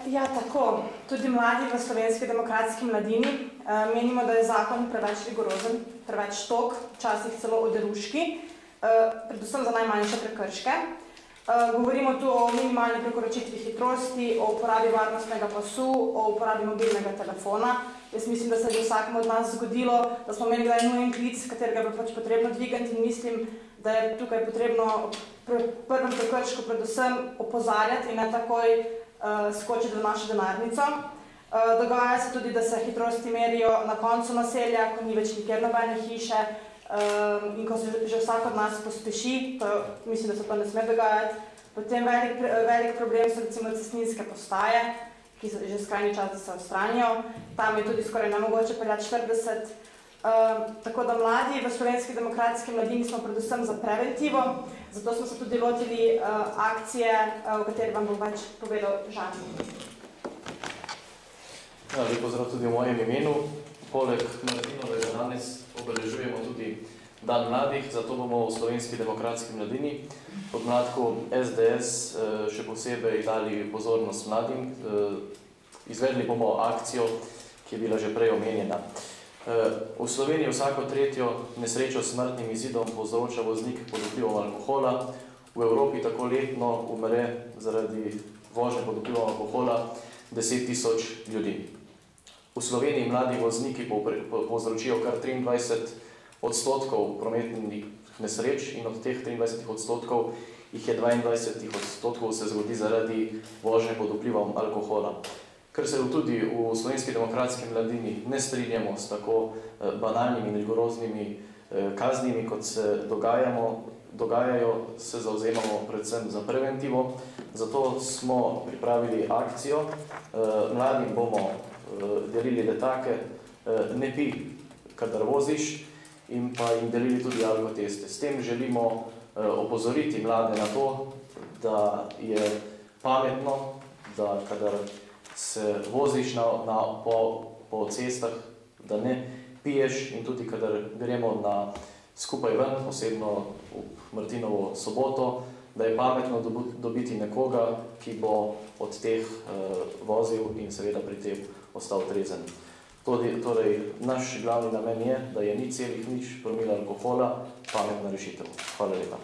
Ja, tako. Tudi mladi v Slovenski demokratski mladini menimo, da je zakon preveč rigorozen, preveč tog, včasih celo oderuški, predvsem za najmanjše prekrške. Govorimo tu o minimalni prekoračitvi hitrosti, o uporabi varnostnega pasu, o uporabi mobilnega telefona. Jaz mislim, da se je vsakemu od nas zgodilo, da smo imeli kdaj nujen klic, katerega bi pač potrebno dvigati, in mislim, da je tukaj potrebno pri prvem prekršku predvsem opozarjati in ne takoj skočiti v našo denarnico. Dogaja se tudi, da se hitrosti merijo na koncu naselja, ko ni več nikjer nobene hiše in ko se že vsak od nas pospeši, mislim, da se to ne sme dogajati. Potem velik problem so recimo cestninske postaje, ki so že skrajni čas, da se odstranijo. Tam je tudi skoraj nemogoče peljati 40. Tako da mladi v Slovenski demokratski mladini smo predvsem za preventivo, zato smo se tudi lotili akcije, o kateri vam bom več povedal Žan. Ja, lep pozdrav tudi v mojem imenu. Poleg Martinovega danes obeležujemo tudi Dan mladih, zato bomo v Slovenski demokratski mladini pod mladku SDS še posebej dali pozornost mladim. Izvedli bomo akcijo, ki je bila že prej omenjena. V Sloveniji vsako tretjo nesrečo s smrtnim izidom povzroča voznik pod vplivom alkohola. V Evropi tako letno umre zaradi vožnje pod vplivom alkohola 10 000 ljudi. V Sloveniji mladi vozniki povzročijo kar 23% prometnih nesreč in od teh 23% jih je 22% se zgodi zaradi vožnje pod vplivom alkohola. Ker se tudi v Slovenski demokratski mladini ne strinjamo s tako banalnimi in rigoroznimi kaznimi, kot se dogajajo, se zavzemamo predvsem za preventivo. Zato smo pripravili akcijo. Mladim bomo delili letake ne pi, kadar voziš, in pa jim delili tudi alkoteste. S tem želimo opozoriti mlade na to, da je pametno, da kadar se voziš po cestah, da ne piješ, in tudi kadar gremo skupaj ven, posebno v Martinovo soboto, da je pametno dobiti nekoga, ki bo od teh vozil in seveda pri tem ostal trezen. Torej, naš glavni namen je, da je 0,0 promila alkohola pametna rešitev. Hvala lepa.